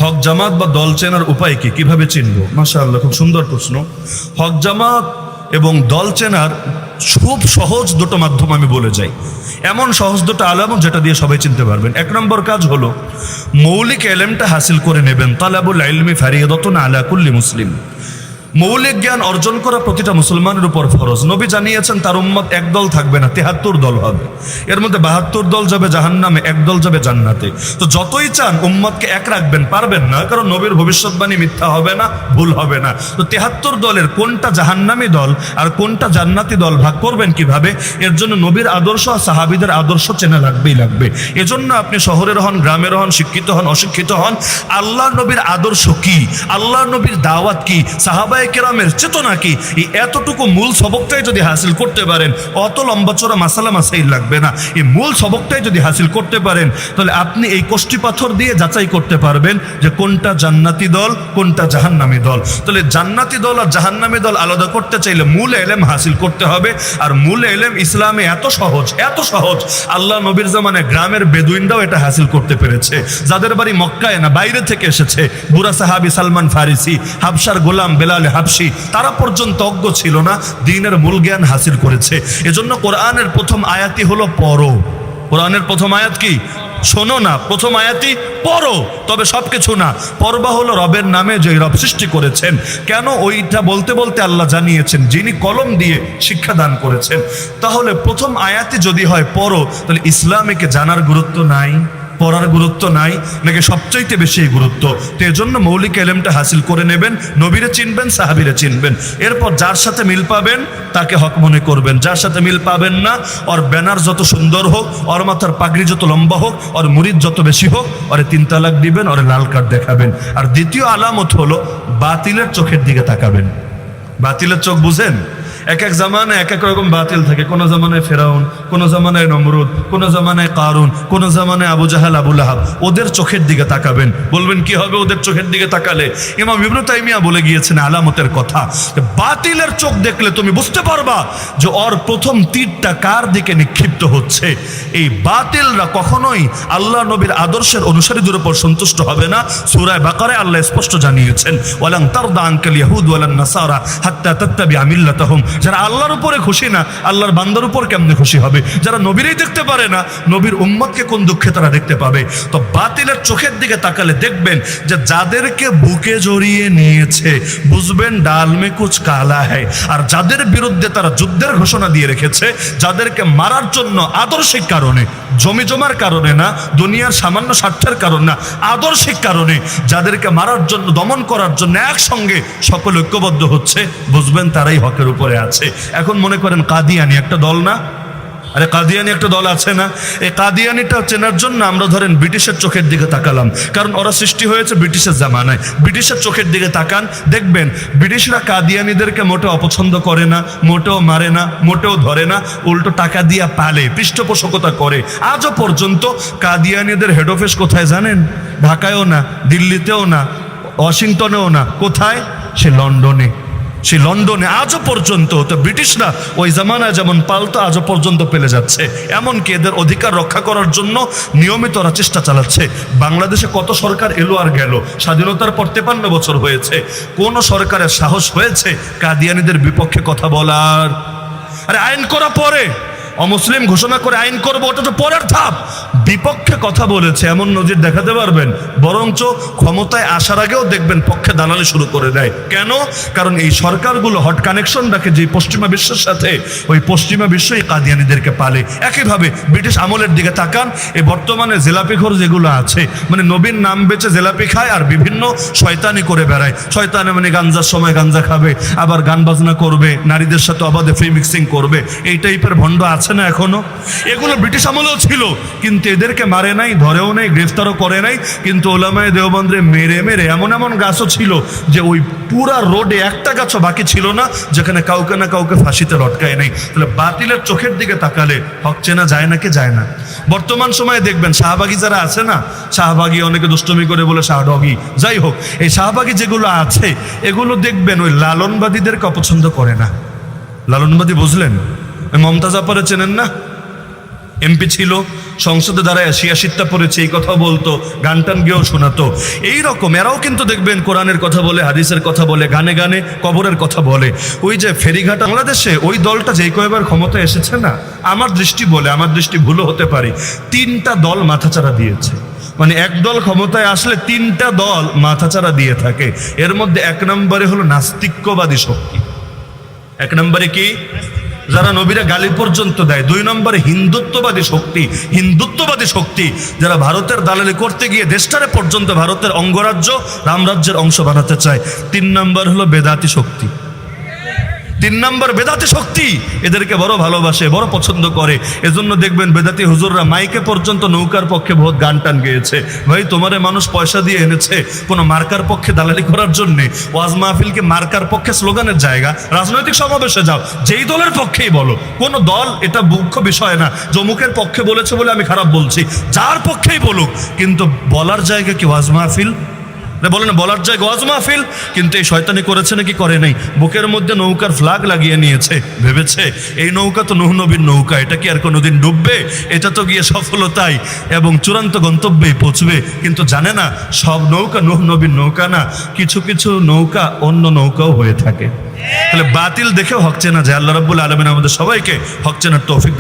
হক জামাত বা দল চেনার উপায় কি, কিভাবে চিনব? মাশাআল্লাহ, খুব সুন্দর প্রশ্ন। হক জামাত এবং দল চেনার খুব সহজ দুটো মাধ্যম আমি বলে যাই, এমন সহজ দুটো আলামত যেটা দিয়ে সবাই চিনতে পারবেন। এক নম্বর কাজ হলো মৌলিক এলেমটা হাসিল করে নেবেন। তালাবুল ইলমি ফারিয়াদাতুন আলা কুল্লি মুসলিম। মৌলিক জ্ঞান অর্জন করা প্রতিটা মুসলমানের উপর ফরজ। নবী জানিয়েছেন তার উম্মত এক দল থাকবে না, ৭৩ দল হবে। এর মধ্যে ৭২ দল যাবে জাহান্নামে, এক দল যাবে জান্নাতে। তো যতই চান উম্মতকে এক রাখবেন, পারবেন না, কারণ নবীর ভবিষ্যৎবাণী মিথ্যা হবে না, ভুল হবে না। তো ৭৩ দলের কোনটা জাহান্নামী দল আর কোনটা জান্নাতি দল ভাগ করবেন কিভাবে? এর জন্য নবীর আদর্শ আর সাহাবীদের আদর্শ চেনা লাগবে। এজন্য আপনি শহরের হন, গ্রামের হন, শিক্ষিত হন, অশিক্ষিত হন, আল্লাহ নবীর আদর্শ কি, আল্লাহ নবীর দাওয়াত কি, সাহাবায়ে কেরামের চেতনা কি, এই এতটুকু মূল সবকটাই যদি হাসিল করতে পারেন, অত লম্বা চড়া মাসালা মাসাইল লাগবে না। এই মূল সবকটাই যদি হাসিল করতে পারেন, তাহলে আপনি এই কষ্টি পাথর দিয়ে যাচাই করতে পারবেন যে কোনটা জান্নাতি দল, কোনটা জাহান্নামী দল। তাহলে জান্নাতি দল আর জাহান্নামী দল আলাদা করতে চাইলে মূল এলেম হাসিল করতে হবে। আর মূল এলেম ইসলামে এত সহজ, আল্লাহ নবীর জামানায় গ্রামের বেদুইনরাও এটা হাসিল করতে পেরেছে। যাদের বাড়ি মক্কায় না, বাইরে থেকে এসেছে, বুড়া সাহাবী সালমান ফারিসি, হাবশার গোলাম বেলাল হাবশি, তারা পর্যন্ত অজ্ঞ ছিল না, দ্বীনের মূল জ্ঞান হাসিল করেছে। এজন্য কোরআনের প্রথম আয়াতই হলো পড়ো। কোরআনের প্রথম আয়াত কি? শোনো না, প্রথম আয়াতই পড়ো। তবে সবকিছু না, পড়বা হলো রবের নামে, যে রব সৃষ্টি করেছেন। কেন? ওইটা বলতে বলতে আল্লাহ জানিয়েছেন যিনি কলম দিয়ে শিক্ষা দান করেছেন। তাহলে প্রথম আয়াতই যদি হয় পড়ো, তাহলে ইসলামীকে জানার গুরুত্ব নাই, পড়ার গুরুত্ব নাই, নাকি সবচাইতে বেশি গুরুত্ব? তো এজন্য মৌলিক এলেমটা হাসিল করে নেবেন, নবীরে চিনবেন, সাহাবীরে চিনবেন। এরপর যার সাথে মিল পাবেন তাকে হক মনে করবেন, যার সাথে মিল পাবেন না, ওর ব্যানার যত সুন্দর হোক, ওর মাথার পাগড়ি যত লম্বা হোক, ওর মুরিদ যত বেশি হোক, ওরে ৩ তালাক দিবেন, ওরে লাল কার্ড দেখাবেন। আর দ্বিতীয় আলামত হলো বাতিলের চোখের দিকে তাকাবেন। বাতিলের চোখ বুঝেন? এক এক জামানায় এক এক রকম বাতিল থাকে। কোন জামানায় ফেরাউন, কোন জামানায় নমরুদ, কোন জামানায় কারুন, কোন জামানায় আবু জাহাল, আবু লাহাব। ওদের চোখের দিকে তাকাবেন। বলবেন কি হবে ওদের চোখের দিকে তাকালে? ইমাম ইবনে তাইমিয়া বলে গিয়েছেন আলামতের কথা, বাতিলের চোখ দেখলে তুমি বুঝতে পারবা যে ওর প্রথম তীরটা কার দিকে নিক্ষিপ্ত হচ্ছে। এই বাতিলরা কখনোই আল্লাহ নবীর আদর্শের অনুসারীদের উপর সন্তুষ্ট হবে না। সূরা বাকারায় আল্লাহ স্পষ্ট জানিয়েছেন, ওয়ালান তারদা আনকাল ইয়াহুদ ওয়ালান নাসারা হাত্তা তাত্তাবিআ মিল্লাতাহুম। যারা আল্লাহর উপরে খুশি না, আল্লাহর বান্দার উপর কেমনে খুশি হবে? যারা নবীরই দেখতে পারে না, নবীর উম্মতকে কোন দুঃখে তারা দেখতে পাবে? তো বাতিলের চোখের দিকে তাকালে দেখবেন যে যাদেরকে বুকে জড়িয়ে নিয়েছে, বুঝবেন ডাল মে কুছ কালা হ্যায়। আর যাদের বিরুদ্ধে তারা যুদ্ধের ঘোষণা দিয়ে রেখেছে, যাদেরকে মারার জন্য আদর্শিক কারণে, জমি জমার কারণে না, দুনিয়ার সামান্য স্বার্থের কারণ না, আদর্শিক কারণে যাদেরকে মারার জন্য, দমন করার জন্য একসঙ্গে সকল ঐক্যবদ্ধ হচ্ছে, বুঝবেন তারাই হকের উপরে আছে। এখন মনে করেন কাদিয়ানি একটা দল না? আরে কাদিয়ানি একটা দল আছে না? এই কাদিয়ানিটা চেনার জন্য আমরা ধরেন ব্রিটিশের চোখের দিকে তাকালাম, কারণ ওরা সৃষ্টি হয়েছে ব্রিটিশের জামানায়। ব্রিটিশের চোখের দিকে তাকান, দেখবেন ব্রিটিশরা কাদিয়ানিদেরকে মোটেও অপছন্দ করে না, মোটেও মারে না, মোটেও ধরে না, উল্টো টাকা দিয়া পালে, পৃষ্ঠপোষকতা করে। আজও পর্যন্ত কাদিয়ানিদের হেড অফিস কোথায় জানেন? ঢাকায়ও না, দিল্লিতেও না, ওয়াশিংটনেও না। কোথায়? সে লন্ডনে। সে লন্ডনে আজও পর্যন্ত। তো ব্রিটিশরা ওই জামানায় যেমন পালতো, আজও পর্যন্ত পেলে যাচ্ছে। এমনকি এদের অধিকার রক্ষা করার জন্য নিয়মিত ওরা চেষ্টা চালাচ্ছে। বাংলাদেশে কত সরকার এলো আর গেল, স্বাধীনতার পর 53 বছর হয়েছে, কোন সরকারের সাহস হয়েছে কাদিয়ানিদের বিপক্ষে কথা বলার? আরে আইন করা পরে, অমুসলিম ঘোষণা করে আইন করবো, ওটা তো পরের ধাপ। বিপক্ষে কথা বলেছে এমন নজির দেখাতে পারবেন? বরঞ্চ ক্ষমতায় আসার আগেও দেখবেন পক্ষে দালালি শুরু করে দেয়। কেন? কারণ এই সরকারগুলো হট কানেকশন রাখে যে পশ্চিমা বিশ্বের সাথে, ওই পশ্চিমা বিশ্বই কাদিয়ানিদেরকে পালে। একইভাবে ব্রিটিশ আমলের দিকে তাকান, এই বর্তমানে জেলাপিখোর যেগুলো আছে, মানে নবীর নাম বেচে জেলাপি খায় আর বিভিন্ন শয়তানি করে বেড়ায়। শয়তানে মানে গাঞ্জার সময় গাঞ্জা খাবে, আবার গান বাজনা করবে, নারীদের সাথে অবাধে ফ্রি মিক্সিং করবে, এই টাইপের ভণ্ড আছে না এখনো? এগুলো ব্রিটিশ আমলেও ছিল, কিন্তু এদেরকে মারে নাই, ধরেও নাই, গ্রেফতারও করে নাই। কিন্তু ওলামায়ে দেওবন্দে মেরে মেরে এমন এমন গাছও ছিল যে ওই পুরা রোডে একটা গাছও বাকি ছিল না যেখানে কাউকে না কাউকে ফাঁসিতে লটকায় নাই। তাহলে বাতিলের চোখের দিকে তাকালে হক চেনা যায় নাকি যায় না? বর্তমান সময়ে দেখবেন শাহবাগী যারা আছে না, শাহবাগী অনেকে দুষ্টমি করে বলে শাহডগি, যাই হোক, এই শাহবাগী যেগুলো আছে এগুলো দেখবেন ওই লালনবাদীদেরকে অপছন্দ করে না। লালনবাদী বুঝলেন? মমতাজ আপারে চেনেন না? এমপি ছিল, সংসদে দাঁড়ায় ৮৬টা পড়েছে, এই কথা বলতো, গান টান গিয়েও শোনাতো। এইরকম এরাও কিন্তু দেখবেন কোরআনের কথা বলে, হাদিসের কথা বলে, গানে গানে কবরের কথা বলে। ওই যে ফেরিঘাট বাংলাদেশে ওই দলটা যেই কয়বার ক্ষমতায় এসেছে না, আমার দৃষ্টি বলে, আমার দৃষ্টি ভুলও হতে পারে, 3টা দল মাথাচাড়া দিয়েছে। মানে এক দল ক্ষমতায় আসলে 3টা দল মাথাচাড়া দিয়ে থাকে। এর মধ্যে 1 নম্বরে হলো নাস্তিক্যবাদী শক্তি। 1 নম্বরে কি? যারা নবীরা গালি পর্যন্ত দেয়। 2 নম্বরে হিন্দুত্ববাদী শক্তি। হিন্দুত্ববাদী শক্তি যারা ভারতের দালালি করতে গিয়ে দেশটারে পর্যন্ত ভারতের অঙ্গরাজ্য, রামরাজ্যের অংশ বানাতে চায়। 3 নম্বর হলো বেদাতি শক্তি। 3 নম্বর বেদাতি শক্তি, এদেরকে বড় ভালোবাসে, বড় পছন্দ করে। এজন্য দেখবেন বেদাতি হুজুররা মাইকে পর্যন্ত নৌকার পক্ষে বহুত গান টান গেয়েছে। ভাই, তোমারে মানুষ পয়সা দিয়ে এনেছে কোনো মার্কার পক্ষে দালালি করার জন্যে। ওয়াজ মাহফিলকে মার্কার পক্ষে স্লোগানের জায়গা, রাজনৈতিক সমাবেশে যাও, যেই দলের পক্ষেই বলো, কোনো দল এটা মুখ্য বিষয় না। জমুকের পক্ষে বলেছে বলে আমি খারাপ বলছি, যার পক্ষেই বলুক, কিন্তু বলার জায়গা কি ওয়াজ মাহফিল? বলে না বলার জায়গা ওয়াজ মাহফিল। কিন্তু এই শয়তানি করেছে নাকি করে নাই? বুকের মধ্যে নৌকার ফ্ল্যাগ লাগিয়ে নিয়েছে, ভেবেছে এই নৌকা তো নূহ নবীর নৌকা, এটা কি আর কোনোদিন ডুববে? এটা তো গিয়ে সফলতায় এবং চূড়ান্ত গন্তব্যেই পৌঁছবে। কিন্তু জানে না সব নৌকা নূহ নবীর নৌকা না, কিছু কিছু নৌকা অন্য নৌকাও হয়ে থাকে। তাহলে বাতিল দেখেও হক চেনা যায়। আল্লাহ রাব্বুল আলামিন আমাদের সবাইকে হক চেনার তৌফিক